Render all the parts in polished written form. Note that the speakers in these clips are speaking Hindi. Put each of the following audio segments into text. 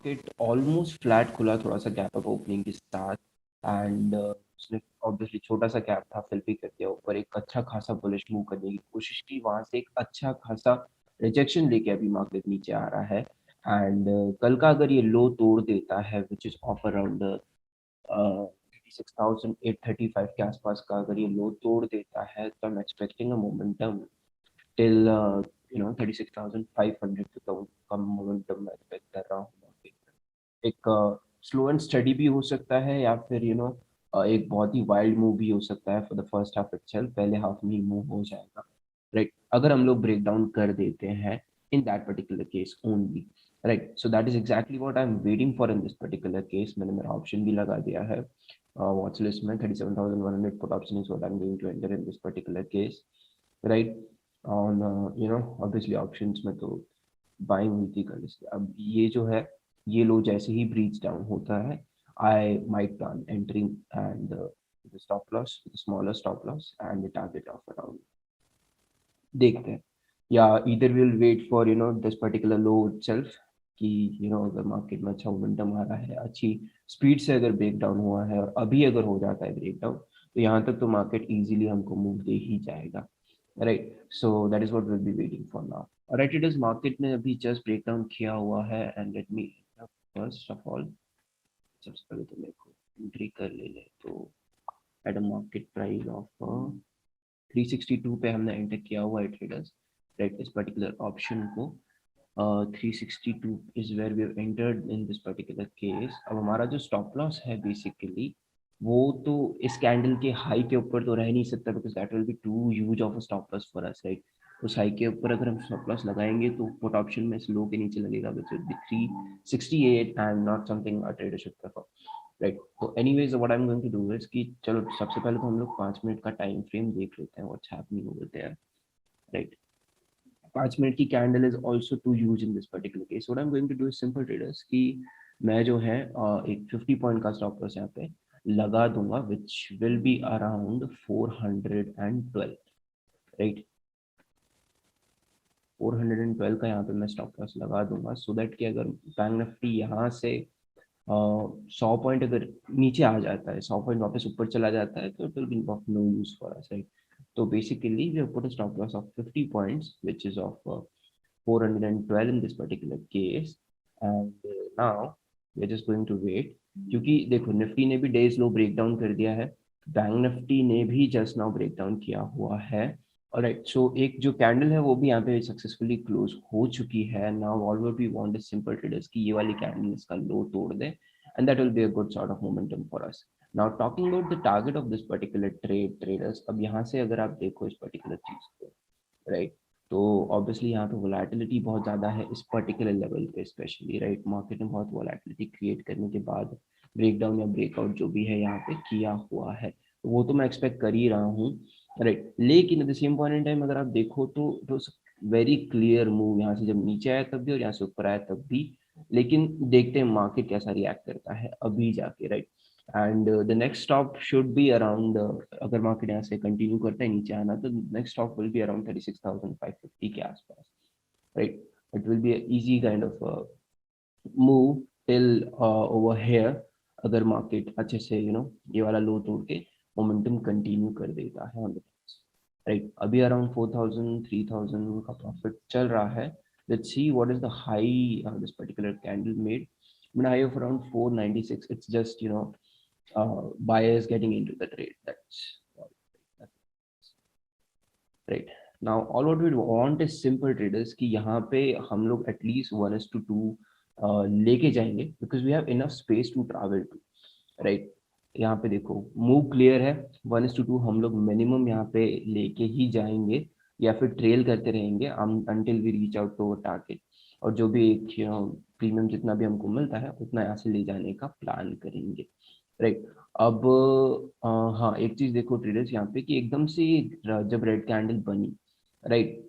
मार्केट ऑलमोस्ट फ्लैट खुला, थोड़ा सा गैप अप ओपनिंग के साथ एंड उसने ऑब्वियसली छोटा सा गैप था, फिल भी कर दिया ऊपर, एक अच्छा खासा बुलिश मूव करने की कोशिश की, वहां से एक अच्छा खासा रिजेक्शन लेके अभी मार्केट नीचे आ रहा है। एंड कल का अगर ये लो तोड़ देता है विच इज ऑफ अराउंड 36,835 के आसपास का, अगर ये लो तोड़ देता है तो I am expecting a momentum till 36,500 का मोमेंटम मैं एक्सपेक्ट कर रहा हूँ। एक स्लो एंड स्टडी भी हो सकता है, या फिर एक बहुत ही वाइल्ड मूव भी हो सकता है for the first half itself, पहले हाफ में ही मूव हो जाएगा, राइट, अगर हम लोग ब्रेक डाउन कर देते हैं इन that particular case only, right. So that is exactly what I am waiting for in this particular case. मैंने मेरा ऑप्शन भी लगा दिया है वॉच लिस्ट में, 37,100 put option is what I am going to enter in this particular case, right. On obviously options में तो बाइंग हुई थी कल इसलिए, अब ये जो है ये लो जैसे ही ब्रीच डाउन होता है, I might plan entering and the stop loss, smaller stop loss and the target of around, देखते हैं, या इधर will wait for this particular low itself, कि अगर मार्केट में अच्छा मोमेंटम आ रहा है, अच्छी स्पीड से अगर ब्रेक डाउन हुआ है, और अभी अगर हो जाता है ब्रेक डाउन, तो यहाँ तक तो मार्केट इजीली हमको मूव दे ही जाएगा, right. So that is what will be waiting for now. Right, it is market ने अभी जस्ट ब्रेक डाउन किया हुआ है and let me first of all, सबसे पहले तो मेरे को एंट्री कर ले तो at a market price of 362 पे हमने एंटर किया हुआ है ट्रेडर्स, राइट, इस पर्टिकुलर ऑप्शन को 362 is where we have entered in this particular case. अब हमारा जो स्टॉप लॉस है बेसिकली, वो तो इस कैंडल के हाई के ऊपर तो रह नहीं सकता, because that will be too huge of a stop loss for us, right. उस हाई के ऊपर अगर हम स्टॉप लॉस लगाएंगे तो पुट ऑप्शन में स्लो के नीचे लगेगा, which will be 368 and not something a trader should prefer, right. तो anyways what I am going to do is कि चलो सबसे पहले तो हम लोग 5 मिनट का टाइम फ्रेम देख लेते हैं, what's happening over there, right. 5 minute की candle is also to use in this particular case. What I am going to do is simple traders कि मैं जो है एक 50 पॉइंट का स्टॉप लॉस यहाँ पे लगा दूंगा, विच विल बी अराउंड 412, राइट। 412 का यहाँ पे मैं स्टॉप लॉस लगा दूंगा, सो दैट कि अगर बैंक निफ्टी यहाँ से 100 पॉइंट अगर नीचे आ जाता है, 100 पॉइंट वापस ऊपर चला जाता है, तो it will be of no use for us, right. तो basically we have put a stop loss of 50 points which is of 412 in this particular case, and now we are just going to wait, क्योंकि देखो निफ्टी ने भी डेज लो ब्रेक डाउन कर दिया है, बैंक निफ्टी ने भी जस्ट नाउ ब्रेक डाउन किया हुआ है, ऑलराइट। सो एक जो कैंडल है वो भी यहाँ पे सक्सेसफुली क्लोज हो चुकी है। Now all what we want is simple traders की ये वाली कैंडल इसका लो तोड़ दे, and that will be a good sort of momentum for us. Now talking about the target of this particular traders, अब यहाँ से अगर आप देखो इस पर्टिकुलर चीज को, राइट, तो ऑब्वियसली यहाँ पे वोलेटिलिटी बहुत ज़्यादा है इस पर्टिकुलर लेवल पे स्पेशली, राइट। मार्केट में बहुत वोलेटिलिटी क्रिएट करने के बाद ब्रेकडाउन या ब्रेकआउट जो भी है यहाँ पे किया हुआ है, तो वो तो मैं एक्सपेक्ट कर ही रहा हूँ, राइट। लेकिन at the same point in time अगर आप देखो तो it was very clear move, यहाँ से जब नीचे आया तब भी और यहाँ से ऊपर आया तब भी, लेकिन देखते हैं मार्केट कैसा रिएक्ट करता है अभी जाके, right. And the next stop should be around, अगर मार्केट यहाँ से कंटिन्यू करता है नीचे आना, तो next stop will be around 36,550 के आसपास, right. It will be easy kind of move till over here, अगर मार्केट अच्छे से ये वाला लो तोड़ के मोमेंटम कंटिन्यू कर देता है ऑन द, राइट। अभी अराउंड 4,000 3,000 का प्रॉफिट चल रहा है। Let's see what is the high this particular candle made, high of around 496. It's just buyers getting into the trade. That's right. Now all what we want is simple traders कि यहाँ पे हम लोग at least 1:2 लेके जाएंगे, because we have enough space to travel to, right. यहाँ पे देखो मूव क्लियर है, 1:2 हम लोग मिनिमम यहाँ पे लेके ही जाएंगे, या फिर ट्रेल करते रहेंगे until we reach out to target, और जो भी एक प्रीमियम जितना भी हमको मिलता है उतना यहाँ से ले जाने का प्लान करेंगे, राइट। अब हाँ एक चीज देखो ट्रेडर्स यहाँ पे कि एकदम से जब रेड कैंडल बनी, राइट,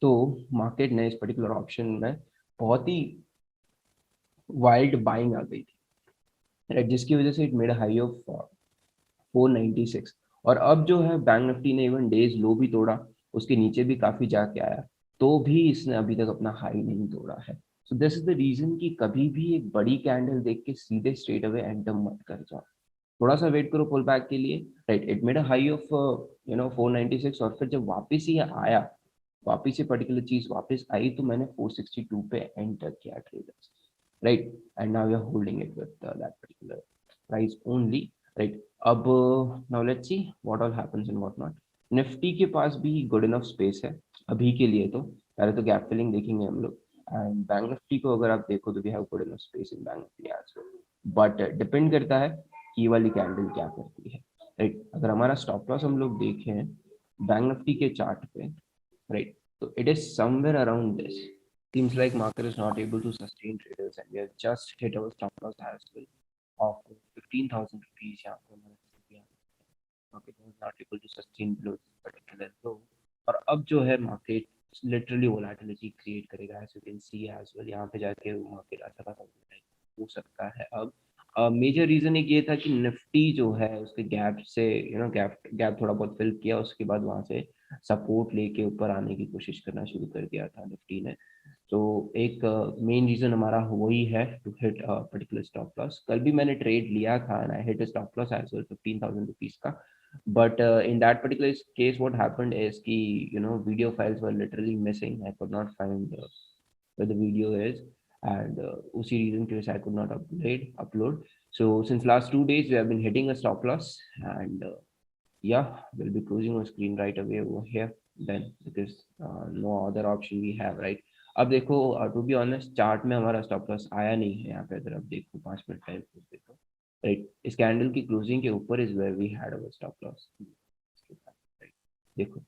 तो मार्केट ने इस पर्टिकुलर ऑप्शन में बहुत ही वाइल्ड बाइंग आ गई थी, राइट, जिसकी वजह से इट मेड हाई ऑफ 496। और अब जो है बैंक निफ्टी ने इवन डेज लो भी तोड़ा, उसके नीचे भी काफी जाके आया, तो भी इसने अभी तक अपना हाई नहीं तोड़ा है। So this is the reason कि कभी भी एक बड़ी कैंडल देख के सीधे स्ट्रेट अवे एंटर मत कर जाओ, थोड़ा सा वेट करो पुल बैक के लिए, right. It made a high of 496, और फिर जब वापस ही आया, वापस ये पर्टिकुलर चीज वापस आई, तो मैंने 462 पे एंटर किया traders, right. And now we are holding it with that particular price only, right. अब now let's see what all happens and what not. Nifty के पास भी गुड इनफ स्पेस है अभी के लिए, तो पहले तो गैप फिलिंग देखेंगे हम लोग। एंड बैंक निफ्टी को अगर आप देखो तो we have good enough space in bank Nifty as well, but depend करता है कि ये वाली कैंडल क्या करती है, राइट। अगर हमारा स्टॉप लॉस हम लोग देखें बैंक निफ्टी के चार्ट पे, right, so it is somewhere around this. Seems like market is not able to sustain traders, and we have just hit our stop loss as well of 15,000 rupees. यहाँ पे हमारा market was not able to sustain below this particular low. और अब जो है market literally volatility create करेगा, as you can see as well. यहाँ पे जाके market अच्छा खासा हो सकता है अब। मेजर रीजन एक ये था कि निफ्टी जो है उसके गैप से गैप गैप थोड़ा बहुत फिल किया, उसके बाद वहां से सपोर्ट लेके ऊपर आने की कोशिश करना शुरू कर दिया था निफ्टी ने। तो एक मेन रीजन हमारा वही है to hit particular stop loss. कल भी मैंने ट्रेड लिया था and I hit stop loss as well 15,000 rupees का, but in that particular case what happened is कि video files were literally missing, I could not find where the video is, and उसी reason की वजह से I could not upload. So since last 2 days we have been hitting a stop loss, and yeah, we'll be closing our screen right away over here then, because no other option we have, right? अब देखो टू बी ऑनेस्ट चार्ट में हमारा स्टॉप लॉस आया नहीं है यहाँ पे, अगर आप देखो 5 मिनट टाइम देखो, राइट। इस कैंडल की क्लोजिंग के ऊपर is where we had our stop loss, right. देखो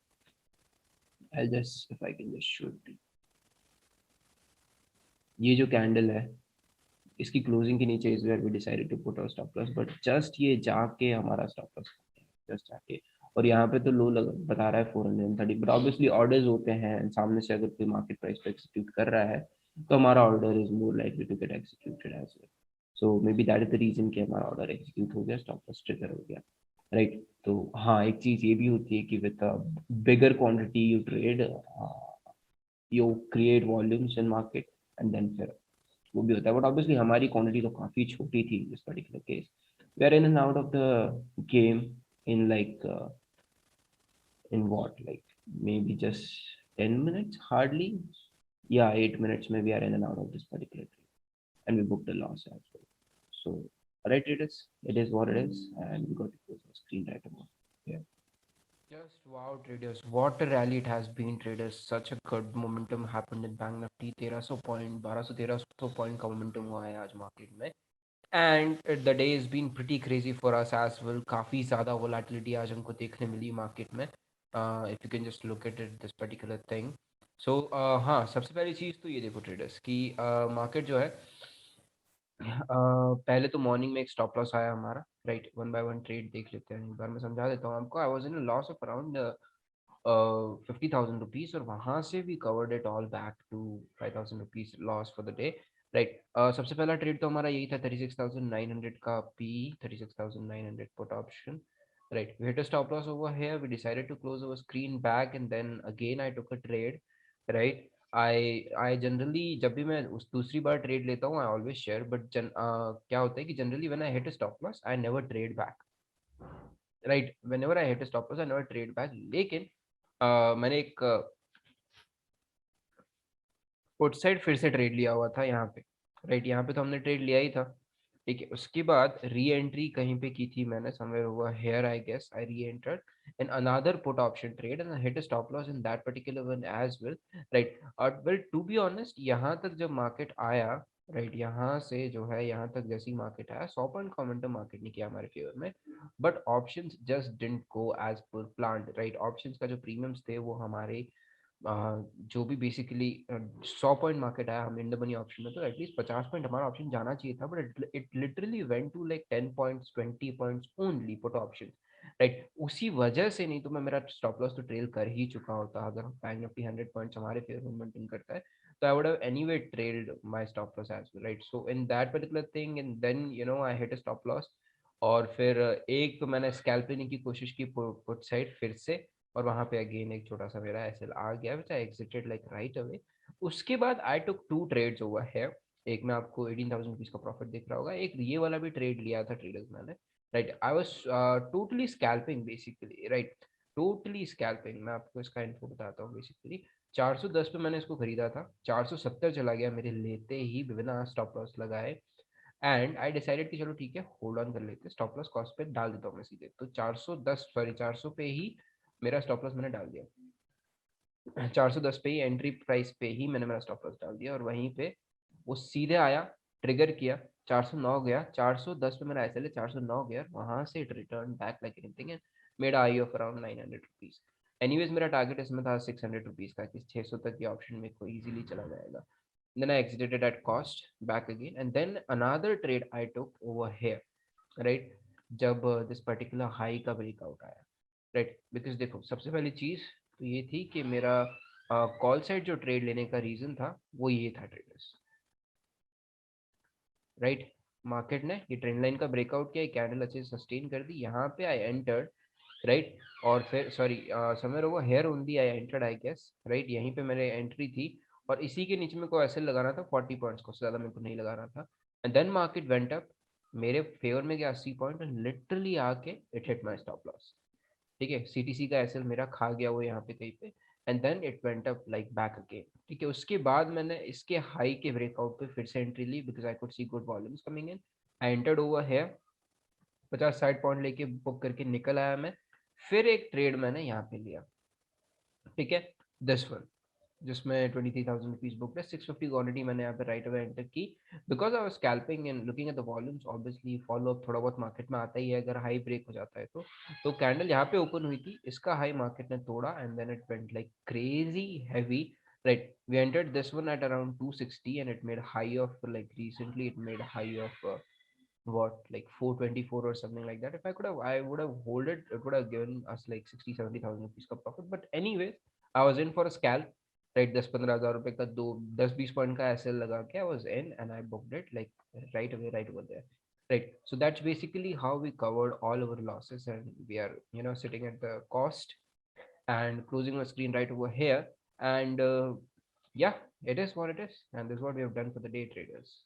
I just if I can just show ये जो कैंडल है इसकी क्लोजिंग के नीचे is where we decided to put our stop loss, but just ये जाके हमारा स्टॉप लॉस जस्ट जाके, और यहाँ पे तो लो बता रहा है 430, बट ऑब्वियसली ऑर्डर्स होते हैं सामने से, अगर कोई मार्केट प्राइस पे एक्सिक्यूट कर रहा है तो हमारा order is more likely to get executed as well. So maybe that is the reason कि हमारा ऑर्डर एक्सिक्यूट हो गया, स्टॉप लॉस ट्रिगर हो गया, राइट। तो हाँ, एक चीज ये भी होती है कि with bigger quantity you trade, you create volumes in market, and then फिर वो भी होता है, बट ऑब्वियसली हमारी क्वांटिटी तो काफी छोटी थी इस particular case. We are in and out of the game in like in what, like maybe just 10 minutes, hardly. Yeah, 8 minutes maybe we are in and out of this particular trade, and we booked a loss as well. So right, it is what it is, and we got to close the screen right about. Yeah. Just wow, traders! What a rally it has been, traders. Such a good momentum happened in Bank Nifty. 1300 point 1200 point का मोमेंटम हुआ है आज मार्केट में, and the day is been pretty crazy for us as well. काफ़ी ज़्यादा वोलेटिलिटी आज हमको देखने मिली मार्केट में. If you can just look at it this particular thing. So हाँ, सबसे पहली चीज़ तो ये देखो ट्रेडर्स कि मार्केट जो है पहले तो मॉर्निंग में एक स्टॉप लॉस आया हमारा, right. One by one trade देख लेते हैं, एक बार मैं समझा देता हूँ आपको. I was in loss of around 50,000 rupees, और वहां से भी covered it all back to 5,000 rupees loss for the day, right. सबसे पहला ट्रेड तो हमारा यही था 36,900 का P, 36,900 put option, right. We hit a stop loss over here, we decided to close our screen back, and then again I took a trade, right. I generally जब भी मैं उस दूसरी बार ट्रेड लेता हूँ आई ऑलवेज शेयर, बट क्या होता है कि generally when I hit a stop loss I never trade back, right. Whenever I hit a stop loss I never trade back. लेकिन मैंने एक पुट साइड फिर से ट्रेड लिया हुआ था यहाँ पे, राइट. यहाँ पे तो हमने ट्रेड लिया ही था, ठीक है. उसके बाद री एंट्री कहीं पे की थी मैंने, समवेयर हुआ hair, I guess I re entered in another put option trade, and I hit a stop loss in that particular one as well, right. और वेल टू बी ऑनेस्ट, यहाँ तक जब मार्केट आया, राइट, यहाँ से जो है यहाँ तक जैसी मार्केट आया 100 पॉइंट का मोमेंटम मार्केट ने किया हमारे फेवर में, but options just didn't go as per planned, right. Options का जो प्रीमियम्स थे वो हमारे जो भी बेसिकली 100 पॉइंट मार्केट आया हम इंड मनी ऑप्शन में, तो एटलीस्ट 50 पॉइंट हमारा ऑप्शन जाना चाहिए था, but it literally went to like 10 points 20 points only put option, right. उसी वजह से, नहीं तो मैं मेरा स्टॉप लॉस तो ट्रेल कर ही चुका होता. अगर बैंक निफ्टी 100 पॉइंट्स हमारे फेवर में मेंटेन करता है तो I would have anyway trailed my stop loss as well, right. So in that particular thing, and then I hit a stop loss, और फिर एक तो मैंने स्कैल्प लेने की कोशिश की पुट साइड फिर से, और वहां पे अगेन एक छोटा सा मेरा एसएल आ गया, which I exerted like right away. उसके बाद आई टुक 2 ट्रेड्स ओवर हियर। एक में आपको 18,000 रुपीज का प्रॉफिट दिख रहा होगा, एक ये वाला भी ट्रेड लिया था ट्रेडर्स मैंने, right. I was totally scalping basically, right, totally scalping. मैं आपको इसका इन्फो बताता हूँ। बेसिकली 410 पे मैंने इसको खरीदा था, 470 चला गया मेरे लेते ही बिना स्टॉप लॉस लगाए। एंड आई डिसाइडेड कि चलो ठीक है, होल्ड ऑन कर लेते, स्टॉप लॉस कॉस्ट पे डाल देता हूँ मैं सीधे। तो 410 सॉरी 400 पे ही मेरा स्टॉप लॉस मैंने डाल दिया। 410 पे ही एंट्री प्राइस पे ही मैंने मेरा स्टॉप लॉस डाल दिया, और वहीं पे वो सीधे आया, ट्रिगर किया, 409 गया, 410 पे मेरा एसएल 409 गया, वहां से it return back like anything and made I of around 900 rupees. Anyways मेरा टारगेट इसमें था 600 रुपीज का, कि 600 तक ये ऑप्शन में को इजीली चला जाएगा। then I exited at cost back again, and then another trade I took over here, right, जब this particular high का ब्रेकआउट आया, राइट। बिकॉज देखो सबसे पहली चीज तो ये थी कि मेरा कॉल साइड जो ट्रेड लेने का रीजन था वो ये था ट्रेडर्स, राइट। मार्केट ने ये ट्रेंड लाइन का ब्रेकआउट किया, कैंडल अच्छे से सस्टेन कर दी, यहाँ पे आई एंटर्ड, राइट। और फिर sorry somewhere over here only I entered I guess, right, यहीं पे मेरे एंट्री थी। और इसी के नीचे मेरे को ऐसे लगाना था 40 पॉइंट्स को, ज़्यादा मेरे को नहीं लगाना था। And then market went up, मेरे फेवर में गया 80 पॉइंट, लिटरली आके it hit my stop loss, ठीक है। सीटीसी का एसएल मेरा खा गया वो यहाँ पे कहीं पे, and then it went up like back again, ठीक है। उसके बाद मैंने इसके हाई के ब्रेकआउट पे फिर से एंट्री ली, because I could see good volumes coming in. I entered over here, 50-60 point लेके बुक करके निकल आया मैं। फिर एक ट्रेड मैंने यहाँ पे लिया, ठीक है, दिस वन, जिसमें 23,000 रुपीज बुक है, 650 क्वांटिटी मैंने यहाँ पे राइट अवे एंटर की, because I was scalping and looking at the volumes. Obviously follow up थोड़ा बहुत मार्केट में आता ही है अगर हाई ब्रेक हो जाता है तो कैंडल यहाँ पे ओपन हुई थी, इसका हाई मार्केट ने तोड़ा, and then it went like crazy heavy, right. We entered this one at around 260 and it made high of, like recently it made high of what, like 424 or something like that. If I could have, I would have hold it, it would have given us like 60-70,000 rupees का profit. But anyways, I was in for a scalp, right? 10-15,000 रुपए का 10-20 पॉइंट का एसएल लगा के I was in and I booked it like right away, right over there, right? So that's basically how we covered all our losses, and we are, you know, sitting at the cost and closing our screen right over here. And yeah, it is what it is, and this is what we have done for the day, traders.